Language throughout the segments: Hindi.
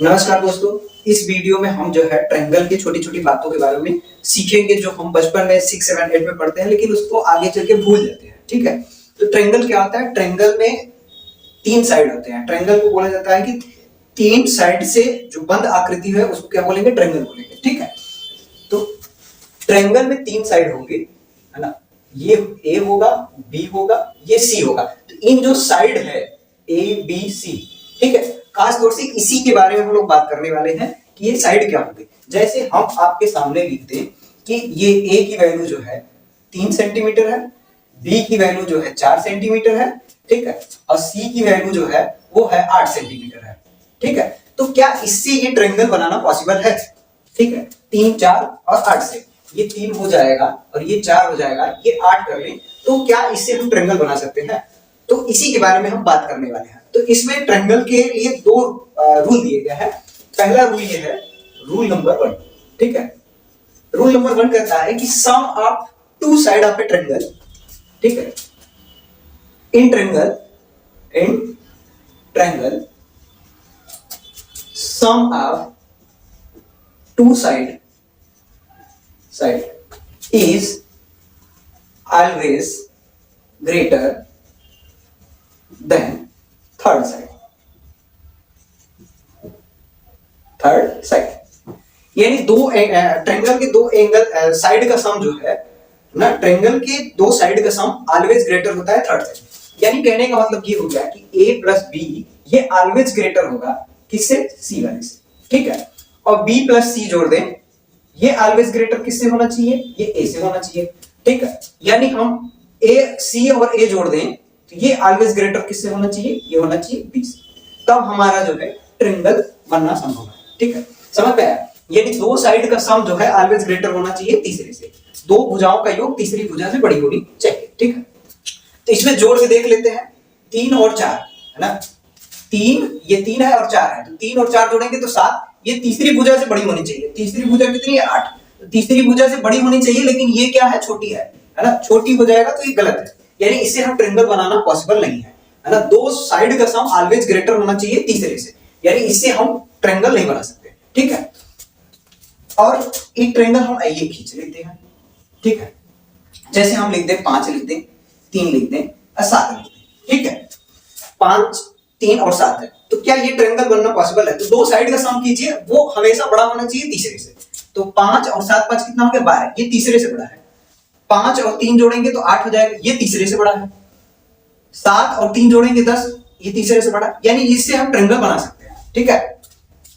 नमस्कार दोस्तों, इस वीडियो में हम जो है ट्रायंगल की छोटी छोटी बातों के बारे में सीखेंगे जो हम बचपन में 6, 7, 8 में पढ़ते हैं लेकिन उसको आगे चल के भूल जाते हैं। ठीक है, तो ट्रायंगल क्या होता है? ट्रायंगल में तीन साइड होते हैं। ट्रायंगल को बोला जाता है कि तीन साइड से जो बंद आकृति है उसको क्या बोलेंगे? ट्रायंगल बोलेंगे। ठीक है, तो ट्रायंगल में तीन साइड होंगे, है ना? ये ए होगा, बी होगा, ये सी होगा। तो इन जो साइड है ए बी सी, ठीक है, खास तौर से इसी के बारे में हम लोग बात करने वाले हैं कि ये साइड क्या होंगे। जैसे हम आपके सामने लिख दें कि ये ए की वैल्यू जो है 3 सेंटीमीटर है, बी की वैल्यू जो है 4 सेंटीमीटर है, ठीक है, और सी की वैल्यू जो है वो है 8 सेंटीमीटर है। ठीक है, तो क्या इससे ये ट्रायंगल बनाना पॉसिबल है? ठीक है, 3, 4 और 8 से ये 3 हो जाएगा और ये 4 हो जाएगा, ये 8 कर लें तो क्या इससे हम ट्रायंगल बना सकते हैं? तो इसी के बारे में हम बात करने वाले हैं। तो इसमें ट्रायंगल के लिए दो रूल दिए गए हैं। पहला रूल ये है, रूल नंबर 1। ठीक है, रूल नंबर 1 कहता है कि sum of two side of a triangle, ठीक है, in triangle sum of two side is always greater than third side। यानी दो ट्रायंगल के दो एंगल साइड का सम जो है ना, ट्रायंगल के दो साइड का सम ऑलवेज ग्रेटर होता है थर्ड साइड। यानी कहने का मतलब ये हो गया कि a प्लस बी ये ऑलवेज ग्रेटर होगा किससे? सी वाले से। ठीक है, और b प्लस सी जोड़ दें, ये ऑलवेज ग्रेटर किससे होना चाहिए? ये ए से होना चाहिए। ठीक है, यानी हम ए सी और ए जोड़ दें तो ये ऑलवेज ग्रेटर किससे होना चाहिए? ये होना चाहिए बी से। तब हमारा जो है ट्रायंगल बनना संभव है। ठीक है, समझ में आया? यानी दो साइड का सम जो है ऑलवेज ग्रेटर होना चाहिए तीसरे से। दो भुजाओं का योग तीसरी भुजा से बड़ी होनी चाहिए। ठीक है, तो इसमें जोड़ के देख लेते हैं। 3 और 4 है ना, 3 ये 3 है और 4 है, तो 3 और 4 जोड़ेंगे तो 7। ये तीसरी भुजा से बड़ी होनी चाहिए। तीसरी भुजा कितनी है? 8। तो तीसरी भुजा से बड़ी होनी चाहिए, लेकिन ये क्या है? छोटी है ना? छोटी हो जाएगा तो ये गलत है, यानी इससे हम ट्रायंगल बनाना पॉसिबल नहीं है ना? दो साइड का सम ऑलवेज ग्रेटर होना चाहिए तीसरे से, यानी इससे हम ट्रायंगल नहीं बना सकते। ठीक है, और एक ट्रायंगल हम ये खींच लेते हैं। ठीक है, जैसे हम लिख दें 5 लिख दें, 3 लिख दें और 7 लिख दें। ठीक है, 5, 3 और 7 है, तो क्या ये ट्रायंगल बनना पॉसिबल है? तो दो साइड का सम कीजिए, वो हमेशा बड़ा होना चाहिए तीसरे से। तो 5 और 7, 5 कितना हो गया? 12, ये तीसरे से बड़ा है। 5 और 3 जोड़ेंगे तो 8 हो जाएगा, ये तीसरे से बड़ा है। 7 और 3 जोड़ेंगे 10, ये तीसरे से बड़ा, यानी इससे हम ट्रायंगल बना सकते हैं। ठीक है,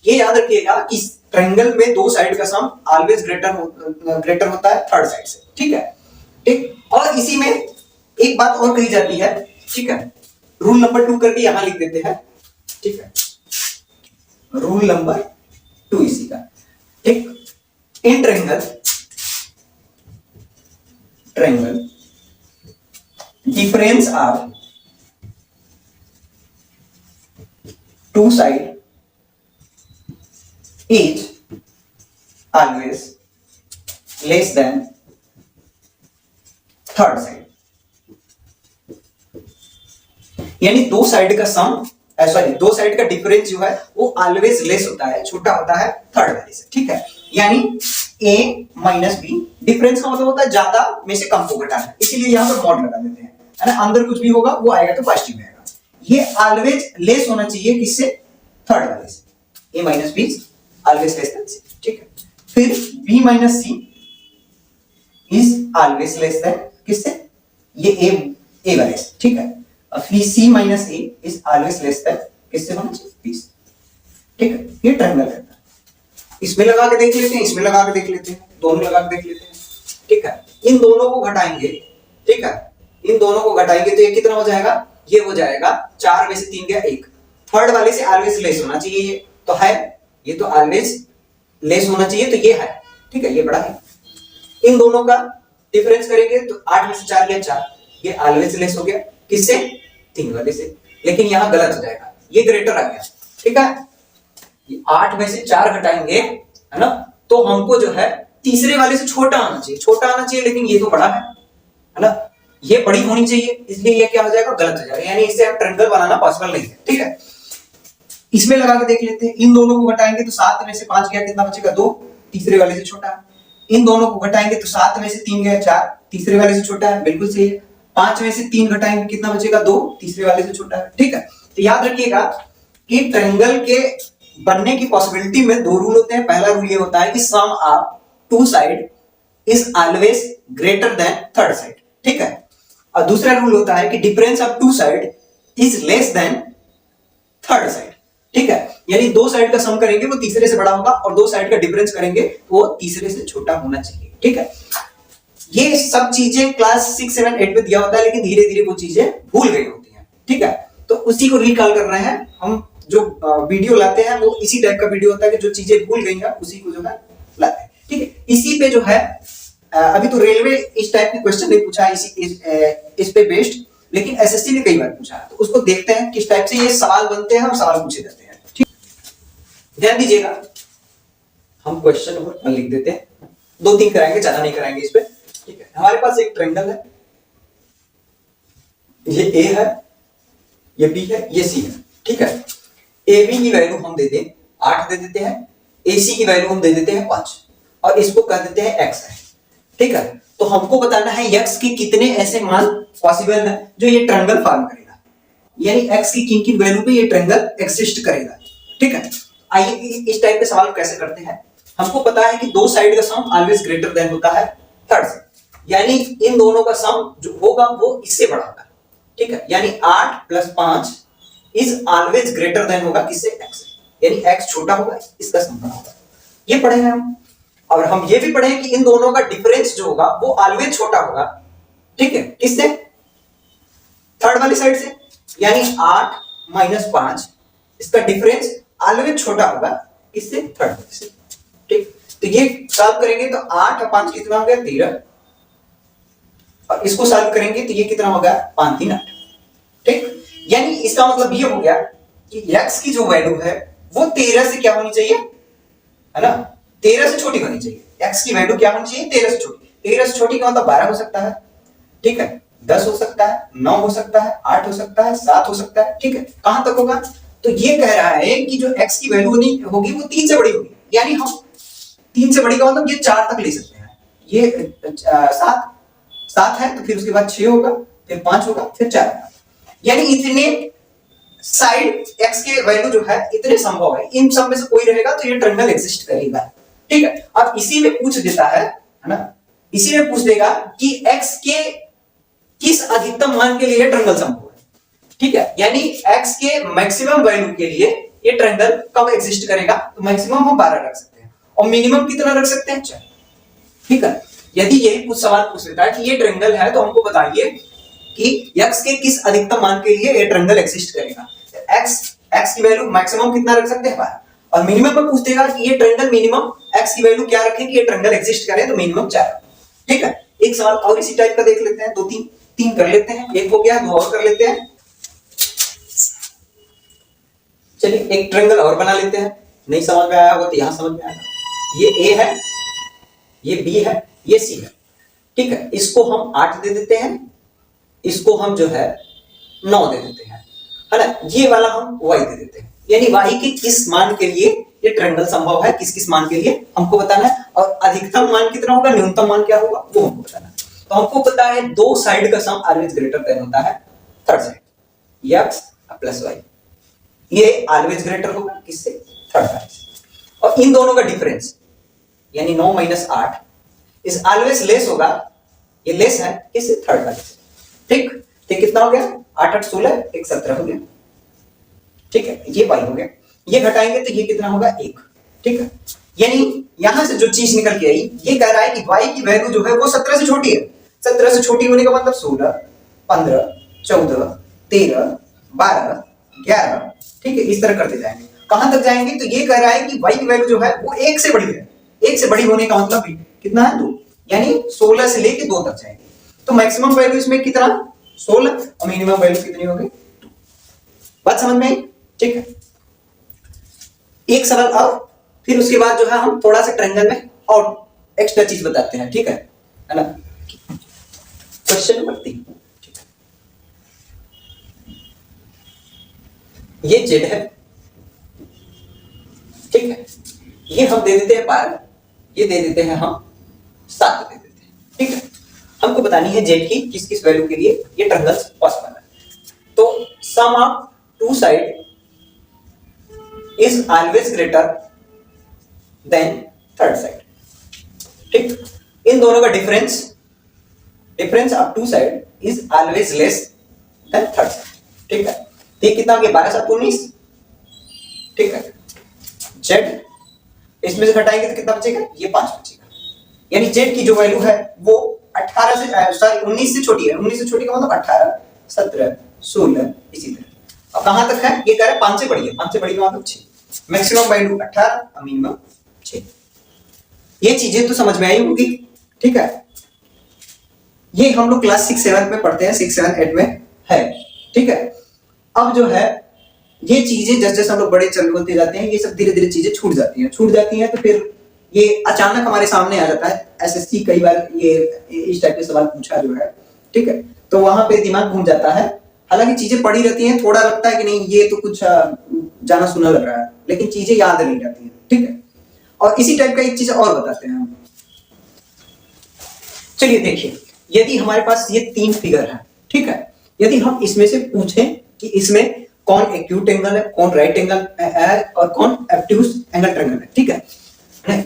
ये याद रखिएगा कि ट्रायंगल में दो साइड का सम ऑलवेज ग्रेटर होता है थर्ड साइड से। ठीक है, ठीक, और इसी में एक बात और कही जाती है। ठीक है, रूल नंबर 2 करके यहां लिख देते हैं। ठीक है, रूल नंबर 2 इसी का। ठीक, in triangle difference of two side is always less than third side. यानी दो साइड का सम, सॉरी, दो साइड का डिफरेंस जो है वो ऑलवेज लेस होता है, छोटा होता है थर्ड वाले से। ठीक है, यानी a माइनस बी, डिफरेंस का मतलब होता है ज्यादा में से कम को घटाना, इसीलिए यहां पर मॉड लगा देते हैं, है ना? अंदर कुछ भी होगा वो आएगा तो पॉजिटिव आएगा। ये ऑलवेज लेस होना चाहिए किससे? थर्ड वाले से। a minus be always less then c। ठीक है, फिर b minus c is always less then किससे? ये a वाले से। ठीक है, फिर c minus a is always less then किससे होना चाहिए? b से। ठीक है, ये ट्रायंगल रहता है। इसमें लगा के देख लेते हैं, इसमें लगा के देख लेते हैं, दोनों लगा के देख लेते हैं। ठीक है, इन दोनों को घटाएंगे। ठीक है, इन दोनों को घटाएंगे तो ये कितना हो जाएगा? ये हो जाएगा 4 में से 3 गया 1। थर्ड वाले से ऑलवेज लेस होना चाहिए, ये तो है, ये तो ऑलवेज लेस होना चाहिए, तो ये है। ठीक है, ये बड़ा है। इन दोनों का डिफरेंस करेंगे तो 8 में से 4 गया 4, ये ऑलवेज लेस हो गया किससे? 3 वाले से। लेकिन यहां गलत हो जाएगा, ये ग्रेटर आ गया। ठीक है, 8 में से 4 घटाएंगे, है ना, तो हमको जो है तीसरे वाले से छोटा आना चाहिए, छोटा आना चाहिए, लेकिन ये तो बड़ा है ना? ये बड़ी होनी चाहिए, इसलिए ये क्या हो जाएगा? गलत हो जाएगा, यानी इससे हम ट्रायंगल बनाना पॉसिबल नहीं है। ठीक है, इसमें लगा के देख लेते हैं, इन दोनों को घटाएंगे तो 7 में से 5 गया, कितना बचेगा 2, तीसरे वाले से छोटा है। इन दोनों को घटाएंगे तो 7 में से 3 गया 4, तीसरे वाले से छोटा है, बिल्कुल सही है। 5 में से 3 घटाएंगे कितना बचेगा 2, तीसरे वाले से छोटा है। ठीक है, तो याद रखिएगा कि ट्रायंगल के बनने की पॉसिबिलिटी में दो रूल होते हैं। पहला रूल ये होता है कि sum of two side is always greater than third side. ठीक है, और दूसरा रूल होता है कि difference of two side is less than third side. ठीक है, यानी दो साइड का सम करेंगे वो तीसरे से बड़ा होगा और दो साइड का डिफरेंस करेंगे तो वो तीसरे से छोटा होना चाहिए। ठीक है, ये सब चीजें क्लास 6, 7, 8 में दिया होता है, लेकिन धीरे धीरे वो चीजें भूल गई होती हैं। ठीक है, तो उसी को रिकॉल कर रहे हैं हम। जो वीडियो लाते हैं वो इसी टाइप का वीडियो होता है कि जो चीजें भूल गई हैं उसी को जो है लाते हैं। ठीक है, इसी पे जो है अभी तो रेलवे इस टाइप के क्वेश्चन नहीं पूछा है इस पे बेस्ड, लेकिन एसएससी ने कई बार पूछा है, तो उसको देखते हैं किस टाइप से ये सवाल बनते हैं और सवाल पूछे जाते हैं। ठीक, ध्यान दीजिएगा, हम क्वेश्चन नंबर 1 लिख देते हैं, 2-3 कराएंगे, ज्यादा नहीं कराएंगे इस पे। ठीक है, हमारे पास एक ट्रायंगल है, ये ए है, ये बी है, ये सी है। ठीक है, ए बी की वैल्यू हम दे दें 8 दे देते हैं, ए सी की वैल्यू हम दे देते हैं 5 और इसको कह देते हैं एक्स है। ठीक है, तो हमको बताना है एक्स के कितने ऐसे मान पॉसिबल है जो ये ट्रायंगल फॉर्म करेगा, यानी एक्स की किन किन वैल्यू पे ये ट्रायंगल एग्जिस्ट करेगा। ठीक है, आइए इस टाइप के सवाल कैसे करते हैं। हमको पता है कि दो साइड का सम ऑलवेज ग्रेटर देन होता है थर्ड से, यानी इन दोनों का सम जो होगा वो इससे बड़ा होगा। ठीक है, यानी 8 + 5 इज ऑलवेज ग्रेटर देन होगा किससे, एक्स से, यानी एक्स छोटा होगा, इसका सम बड़ा होगा। ये पढ़े हैं हम, और हम ये भी पढ़े कि इन दोनों का डिफरेंस जो होगा वो ऑलवेज छोटा होगा। ठीक है, किससे, थर्ड वाली साइड से, यानी 8 - 5 इसका डिफरेंस ऑलवेज छोटा होगा किससे, थर्ड वाली से। ठीक, तो ये सॉल्व करेंगे तो 8 और 5 कितना हो गया 13, और इसको सॉल्व करेंगे तो ये कितना होगा 5 × 3 = 8। ठीक, यानी इसका मतलब ये हो गया कि x की जो वैल्यू है वो 13 से क्या होनी चाहिए, है ना, 13 से छोटी होनी चाहिए। x की वैल्यू क्या होनी चाहिए, 13 से छोटी। 13 से छोटी का मतलब 12 हो सकता है। ठीक है, 10 हो सकता है, 9 हो सकता है, 8 हो सकता है, 7 हो सकता है। ठीक है, कहां तक होगा, तो ये कह रहा है कि जो x की वैल्यू नहीं होगी वो 3 से बड़ी होगी, यानी हम 3 से बड़ी का मतलब ये 4 तक ले सकते हैं। ये 7 है तो फिर उसके बाद 6 होगा, फिर 5 होगा, फिर 4 होगा, यानी इतने साइड x के वैल्यू जो है इतने संभव है, इन सब में से कोई रहेगा तो ये ट्रायंगल एग्जिस्ट करेगा। ठीक है, अब इसी में पूछ देता है ना, इसी में पूछ देगा कि x के किस अधिकतम मान के लिए ट्रायंगल संभव है। ठीक है, यानी x के मैक्सिमम वैल्यू के लिए ये ट्रायंगल कब एग्जिस्ट करेगा, तो मैक्सिमम हम 12 रख सकते हैं और मिनिमम कितना रख सकते हैं 4। ठीक है, यदि यही कुछ सवाल पूछ लेता है कि ये ट्रायंगल है तो हमको बताइए कि x के किस अधिकतम मान के लिए ये ट्रायंगल एग्जिस्ट करेगा। x की वैल्यू मैक्सिमम कितना रख सकते हैं 12, और मिनिमम में पूछ देगा कि ये ट्रायंगल मिनिमम x की वैल्यू क्या रखें कि ये ट्रायंगल एग्जिस्ट करे, तो मिनिमम 4। ठीक है, एक सवाल और इसी टाइप का देख लेते हैं, 2-3 कर लेते हैं, एक हो गया, 2 और कर लेते हैं। चलिए एक ट्रायंगल और बना लेते हैं, नहीं समझ में आया होगा तो यहां समझ में आएगा। ये a है, ये b है, ये c है। ठीक है, इसको हम 8 दे देते हैं, इसको हम जो है 9 दे देते हैं, है ना, ये वाला हम y दे देते हैं, यानी y के किस मान के लिए ये ट्रायंगल संभव है, किस किस मान के लिए हमको बताना है, और अधिकतम मान कितना होगा, न्यूनतम मान क्या होगा वो हमको बताना है। तो हमको पता है दो साइड का सम ऑलवेज ग्रेटर देन होता है थर्ड साइड, x + y, ये ऑलवेज ग्रेटर होगा किससे, थर्ड साइड से, और इन दोनों का डिफरेंस यानी 9 - 8 इज ऑलवेज लेस होगा, ये लेस है किससे, थर्ड वाले से। ठीक, तो कितना हो गया 8 × 8 = 16, 1 × 17 हो गया। ठीक है, ये y हो गया, ये घटाएंगे तो ये कितना होगा 1। ठीक है, यानी यहां से जो चीज निकल के आई, ये कह रहा है कि y की वैल्यू जो है वो 17 से छोटी है। 17 से छोटी होने का मतलब 16, 15, 14, 13, 12, 11। ठीक है, इस तरह करते जाएंगे, कहां तक जाएंगे, तो ये कह रहा है कि y की वैल्यू जो है वो 1 से बड़ी है। 1 से बड़ी होने का मतलब कितना है 2, यानी 16 से लेके 2 तक जाएंगे। तो मैक्सिमम वैल्यू इसमें कितना 16 और मिनिमम वैल्यू कितनी होगी 2। बात समझ में आई। ठीक है, एक सवाल और, फिर उसके बाद जो है हम थोड़ा सा ट्रायंगल में और एक्स्ट्रा चीज बताते हैं। ठीक है ना, क्वेश्चन नंबर 3। ये z है, ठीक है, ये हम दे देते हैं 12, ये दे देते हैं हम 7 दे देते हैं। ठीक है, हमको बतानी है जेड की किस किस वैल्यू के लिए ये ट्रायंगल्स पॉसिबल है। तो sum of two side is always greater than third side. ठीक, इन दोनों का difference of two side is always less than third side. ठीक है, तो ये कितना हो गया 12 7 19। ठीक है, जेड इसमें से घटाएंगे तो कितना बचेगा, ये 5 बचेगा। यानी जेड की जो वैल्यू है वो 18 से सॉरी 19 से छोटी है। 19 से छोटी का मतलब 18 17 16 इसी तरह। अब कहां तक है, ये कह रहा है 5 से बड़ी है, 5 से बड़ी का मतलब 6। मैक्सिमम वैल्यू 18 और मिनिमम 6। ये चीजें तो समझ में आई होंगी। ठीक है, ये हम लोग क्लास 6 7 में पढ़ते हैं, 6 7 8 में है। ठीक है, अब जो है ये चीजें जैसे जैसे हम लोग बड़े चल होते जाते हैं, ये सब धीरे धीरे चीजें छूट जाती हैं तो फिर ये अचानक हमारे सामने आ जाता है। एसएससी कई बार ये इस टाइप के सवाल पूछा जो है। ठीक है, तो वहां पे दिमाग घूम जाता है। हालांकि चीजें पढ़ी रहती हैं, थोड़ा लगता है कि नहीं ये तो कुछ जाना सुना लग रहा है, लेकिन चीजें याद नहीं रहती हैं। ठीक है, और इसी टाइप का एक चीज और बताते हैं हम। चलिए देखिए, यदि हमारे पास ये 3 फिगर है, ठीक है, यदि हम इसमें से पूछें कि इसमें कौन एक्यूट एंगल है, कौन राइट एंगल है और कौन ऑब्ट्यूज एंगल ट्रायंगल है। ठीक है,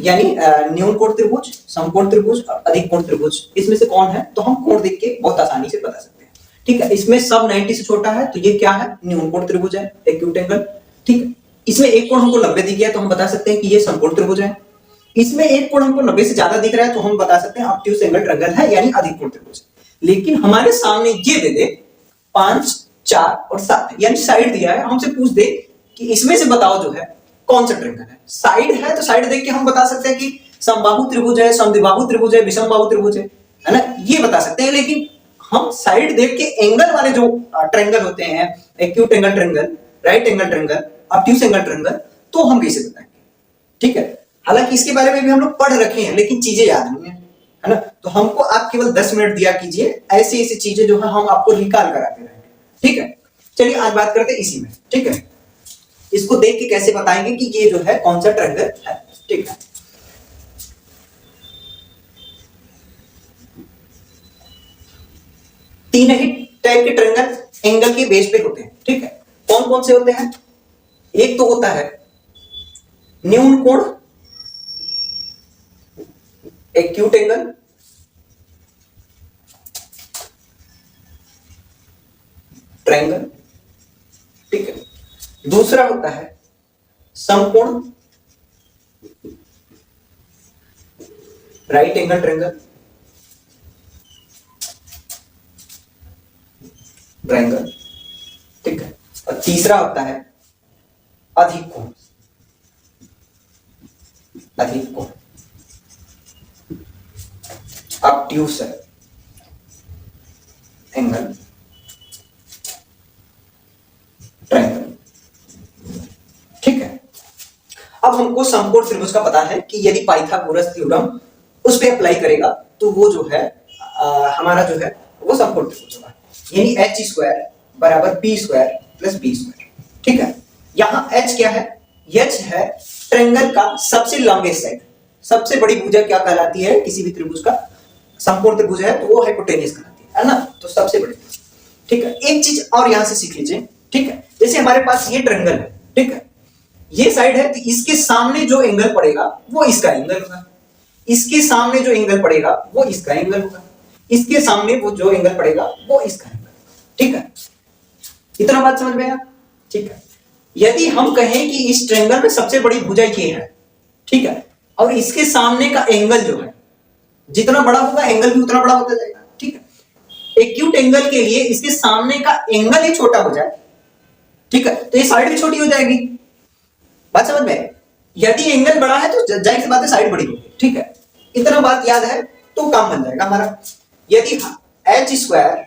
यानी न्यून कोण त्रिभुज, समकोण त्रिभुज और अधिक कोण त्रिभुज, इसमें से कौन है, तो हम कोण देख के बहुत आसानी से बता सकते हैं। ठीक है, इसमें सब 90 से छोटा है तो ये क्या है, न्यून कोण त्रिभुज है, एक्यूट एंगल। ठीक है, इसमें एक कोण हमको 90 दिख गया तो हम बता सकते हैं कि ये समकोण त्रिभुज है। इसमें एक कोण हमको 90 से ज्यादा दिख रहा है तो हम बता सकते हैं ऑब्ट्यूज एंगल ट्रायंगल है, यानी अधिक कोण त्रिभुज। लेकिन हमारे सामने ये दे दे 5 4 और 7, यानी साइड दिया है, हमसे पूछ दे कि इसमें से बताओ जो है कौन सा ट्रायंगल है। साइड है तो साइड देख के हम बता सकते हैं कि समबाहु त्रिभुज है, समद्विबाहु त्रिभुज है, विषमबाहु त्रिभुज है ना, ये बता सकते हैं। लेकिन हम साइड देख के एंगल वाले जो ट्रायंगल होते हैं, acute angle triangle, right angle triangle, obtuse angle triangle, तो हम कैसे बताएंगे। ठीक है, हालांकि इसके बारे में भी हम लोग पढ़ रखे हैं लेकिन चीजें याद नहीं है ना। तो हमको आप केवल 10 मिनट दिया कीजिए, ऐसी ऐसी चीजें जो है हम आपको रिकॉल कराते रहेंगे। ठीक है, चलिए आज बात करते हैं इसी में। ठीक है, इसको देख के कैसे बताएंगे कि ये जो है कौन सा ट्रायंगल है। ठीक है, तीन ही टाइप के ट्रायंगल एंगल के बेस पे होते हैं। ठीक है, कौन कौन से होते हैं, एक तो होता है न्यून कोण एक्यूट एंगल, ट्रायंगल। ठीक है, दूसरा होता है समकोण राइट एंगल ट्रायंगल, ट्रायंगल। ठीक है, और तीसरा होता है अधिक कोण, अधिक कोण, ऑब्ट्यूज एंगल ट्रायंगल। ठीक है, अब हमको समकोण त्रिभुज का पता है कि यदि पाइथागोरस थ्योरम उस पे अप्लाई करेगा तो वो जो है हमारा जो है वो समकोण त्रिभुज होगा, यानी h स्क्वायर बराबर p square plus b square. ठीक है, यहां h क्या है, h है ट्रायंगल का सबसे लॉन्गेस्ट साइड। सबसे बड़ी भुजा क्या कहलाती है, किसी भी त्रिभुज का समकोण त्रिभुज है तो वो हाइपोटेन्यूज कहलाती है ना, तो सबसे बड़ी। ठीक है, एक चीज और यहां से सीख लीजिए। ठीक है, जैसे हमारे पास ये ट्रायंगल है, ठीक है, ये साइड है तो इसके सामने जो एंगल पड़ेगा वो इसका एंगल होगा, इसके सामने जो एंगल पड़ेगा वो इसका एंगल होगा, इसके सामने वो जो एंगल पड़ेगा वो इसका एंगल। ठीक है, इतना बात समझ में आया। ठीक है, यदि हम कहें कि इस ट्रायंगल में सबसे बड़ी भुजा ये है, ठीक है, और इसके सामने का एंगल जो है जितना बड़ा होगा एंगल भी उतना बड़ा होता जाएगा। ठीक है, एक्यूट एंगल के लिए इसके सामने का एंगल ही छोटा हो जाए, ठीक है, तो ये साइड भी छोटी हो जाएगी। बात समझ में, यदि एंगल बड़ा है तो जाहिर सी बात है साइड बड़ी होगी। ठीक है, इतना बात याद है तो काम बन जाएगा हमारा। यदि h square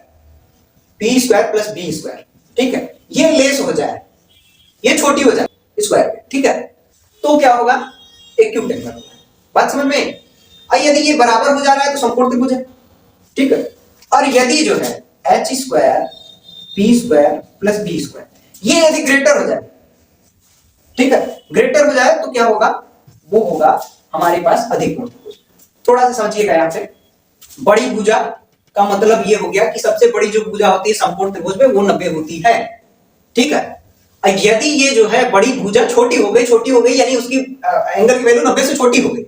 p square plus b square, ठीक है, ये लेस हो जाए, ये छोटी हो जाए स्क्वायर पे, ठीक है, तो क्या होगा, एक्यूट एंगल होगा। बात समझ में। और यदि ये बराबर हो जा रहा है तो समकोण त्रिभुज है। ठीक है, और यदि जो है h square p square plus b square ये यदि ग्रेटर हो जाए, ठीक है, ग्रेटर हो जाए तो क्या होगा, वो होगा हमारे पास अधिक कोण त्रिभुज। थोड़ा सा समझिएगा यहाँ पे, बड़ी भुजा का मतलब ये हो गया कि सबसे बड़ी जो भुजा होती है समकोण त्रिभुज में वो 90 होती है, ठीक है। यदि ये जो है बड़ी भुजा छोटी हो गई यानी उसकी एंगल की वैल्यू 90 से छोटी हो गई,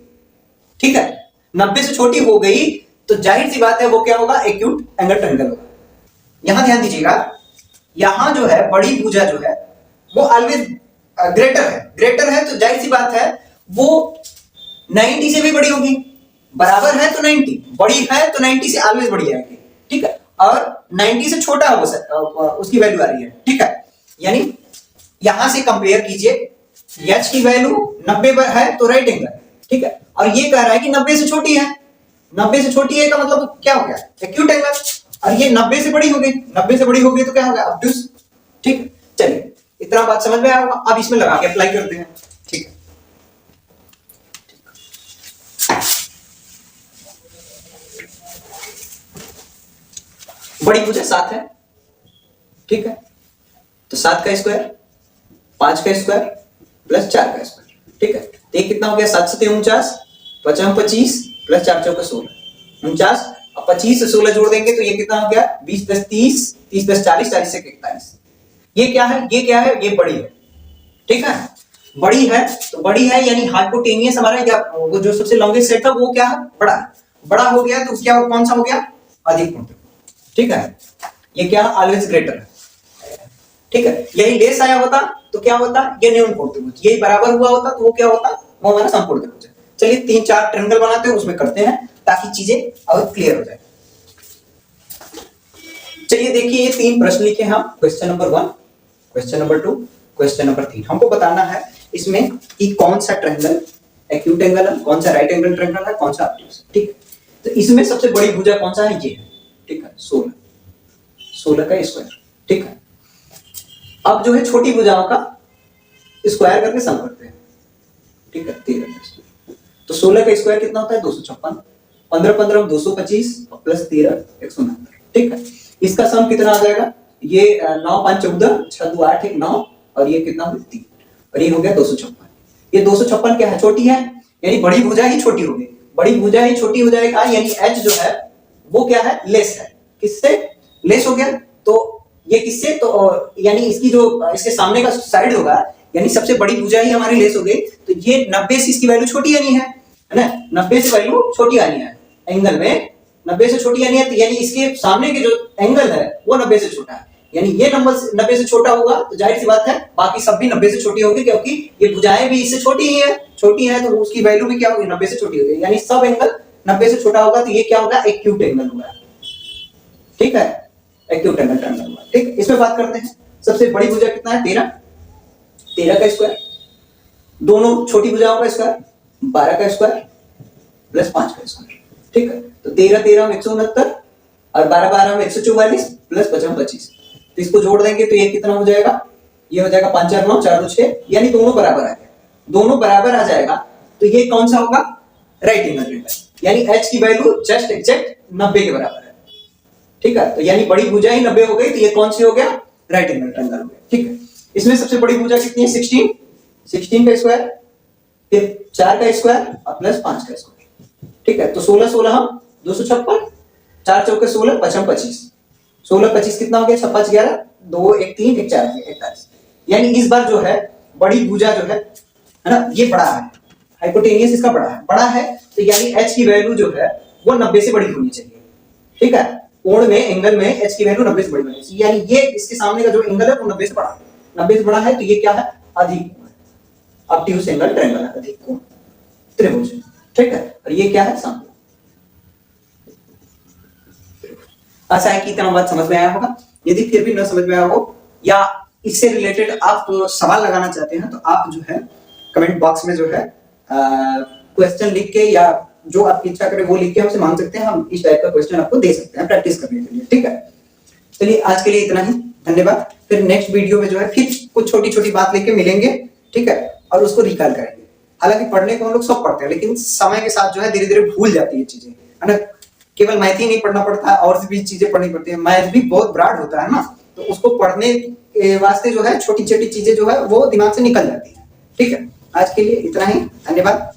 ठीक है, 90 से छोटी हो गई तो जाहिर सी बात है वो क्या होगा, एक्यूट एंगल ट्रायंगल होगा। यहां ध्यान दीजिएगा, यहां जो है बड़ी भुजा जो है वो ऑलवेज ग्रेटर है तो जाहिर सी बात है वो 90 से भी बड़ी होगी, बराबर है तो 90, बड़ी है तो 90 से ऑलवेज बड़ी आएगी, ठीक है। और 90 से छोटा हो उसकी वैल्यू आ रही है, ठीक है। यानी यहां से कंपेयर कीजिए, h की वैल्यू 90 है तो राइट एंगल, ठीक है, और ये कह रहा है कि 90 से छोटी है, 90 से छोटी है का मतलब क्या हो गया, एक्यूट एंगल, और ये 90 से बड़ी हो गई, 90 से बड़ी हो गई तो क्या हो गया, ऑब्ट्यूज, ठीक है। चलिए इतना बात समझ में आया होगा, अब इसमें लगा के अप्लाई करते हैं, ठीक है। बड़ी भुजा 7 है, ठीक है, तो 7 का स्क्वायर, 5 का स्क्वायर प्लस 4 का स्क्वायर, ठीक है, तो ये कितना हो गया, 7 से 49, 55 25 प्लस 4 चौके 16 49, अब 25 से 16 जोड़ देंगे तो ये कितना हो गया, 20 प्लस 30 30 प्लस 40 40 से 41। ये क्या है, ये क्या है, ये बड़ी है, ठीक है, बड़ी है तो बड़ी है यानी हाइपोटेनियस हमारा क्या, वो जो सबसे लॉन्गेस्ट सेट था वो क्या है, बड़ा है, बड़ा हो गया तो क्या कौन सा हो गया, अधिक कोण, ठीक है। ये क्या, ऑलवेज ग्रेटर है, ठीक है। यही लेस आया होता तो क्या होता, ये न्यून कोण त्रिभुज, यही बराबर हुआ होता तो वो क्या होता, वो हमारा समकोण त्रिभुज है। चलिए 3-4 ट्रायंगल बनाते हैं, उसमें करते हैं ताकि चीजें और क्लियर हो जाए। चलिए देखिए ये 3 प्रश्न लिखे हम, question number 1, question number 2, question number 3। हमको बताना है इसमें कि कौन सा ट्रायंगल एक्यूट एंगल है, कौन सा राइट एंगल ट्रायंगल है, कौन सा ऑब्ट्यूज, ठीक है। तो इसमें सबसे बड़ी भुजा कौन सा है, ये है, ठीक है, 16 का स्क्वायर, ठीक है। अब जो है छोटी भुजाओं का स्क्वायर करके सम करते हैं, ठीक है, 13 का स्क्वायर, तो 16 का स्क्वायर कितना होता है, 256, 15 15 225 प्लस 13 169, ठीक है। इसका सम कितना आ जाएगा, ये 9 5 14 6 2 8 1 9 और ये कितना हो 3 और ये हो गया 256। ये 256 क्या है, छोटी है, यानी बड़ी भुजा ही छोटी हो गई, बड़ी भुजा ही छोटी हो जाएगा, यानी h जो है वो क्या है, लेस है, किससे लेस हो गया, तो ये किससे, तो यानी इसकी जो इसके सामने का साइड होगा, यानी सबसे बड़ी भुजा ही हमारी लेस हो गई, तो ये 90 से इसकी वैल्यू छोटी आनी है ना, 90 से वैल्यू छोटी आनी है एंगल में, 90 से छोटी आनी है, तो यानी इसके सामने के जो एंगल है वो 90 से छोटा है, यानी ये नंबर 90 से छोटा होगा तो जाहिर सी बात है बाकी सब भी 90 से छोटी होगी, क्योंकि ये भुजाएं भी इससे छोटी ही है, छोटी है तो उसकी वैल्यू भी क्या होगी, 90 से छोटी होगी, यानी सब एंगल 90 से छोटा होगा, तो ये क्या होगा, एक्यूट एंगल होगा, ठीक है, एक्यूट एंगल ट्रायंगल होगा, ठीक। इसमें बात करते हैं, सबसे बड़ी भुजा कितना है, 13 का स्क्वायर, दोनों छोटी भुजाओं का स्क्वायर 12 का स्क्वायर प्लस 5 का स्क्वायर, ठीक है, तो 13 13 में 169 और 12 12 में 144 प्लस 55 25, तो इसको जोड़ देंगे तो ये कितना हो जाएगा, ये हो जाएगा 5 4 9 4 2 6, यानी दोनों बराबर आ गए, दोनों बराबर आ जाएगा, तो ये कौन सा होगा, राइट एंगल ट्रायंगल, यानी h की वैल्यू जस्ट एग्जैक्ट 90 के बराबर है, ठीक है, तो यानी बड़ी भुजा ही 90 हो गई, तो ये कौन सी हो गया, राइट एंगल ट्रायंगल हो गया, ठीक है। इसमें सबसे बड़ी भुजा कितनी है, 16 का स्क्वायर, फिर 4 का स्क्वायर और प्लस 5 का स्क्वायर, ठीक है, तो 16 16 हम 256, 4 चौके 16 55 25, 16 25 कितना हो गया, 56 11 2 1 3 1 4 41, यानी इस बार जो है बड़ी भुजा जो है ना, ये बड़ा है, हाइपोटेनियस इसका बड़ा है, तो यानी h की वैल्यू जो है वो 90 से बड़ी होनी चाहिए, ठीक है, कोण में एंगल में h की वैल्यू 90 से बड़ी होनी चाहिए, यानी ये इसके सामने का जो एंगल है वो 90 से बड़ा है, 90 से बड़ा है, तो ये क्या है, अधिक ऑब्ट्यूज एंगल ट्रायंगल है, अधिक कोण त्रिभुज, ठीक है, और ये क्या है, समकोण। आशा है कि इतना बात समझ में आया होगा, यदि फिर भी न समझ में आया हो या इससे रिलेटेड आप सवाल लगाना चाहते हैं तो आप जो है कमेंट बॉक्स में जो है क्वेश्चन लिख के या जो आपकी इच्छा करे वो लिख के हमसे मांग सकते हैं, हम इस टाइप का क्वेश्चन आपको दे सकते हैं प्रैक्टिस करने के लिए, ठीक है। चलिए आज के लिए इतना ही, धन्यवाद। फिर नेक्स्ट वीडियो में जो है फिर कुछ छोटी छोटी बात लेके मिलेंगे, ठीक है, और उसको रिकॉल करेंगे। हालांकि पढ़ने को हम लोग सब पढ़ते हैं, लेकिन समय के साथ जो है धीरे धीरे भूल जाती है चीजें, है ना। केवल मैथ ही नहीं पढ़ना पड़ता, और भी चीजें पढ़नी पड़ती है, मैथ भी बहुत ब्रॉड होता है ना, तो उसको पढ़ने के वास्ते जो है छोटी छोटी चीजें जो है वो दिमाग से निकल जाती है, ठीक है, आज के लिए इतना ही, धन्यवाद।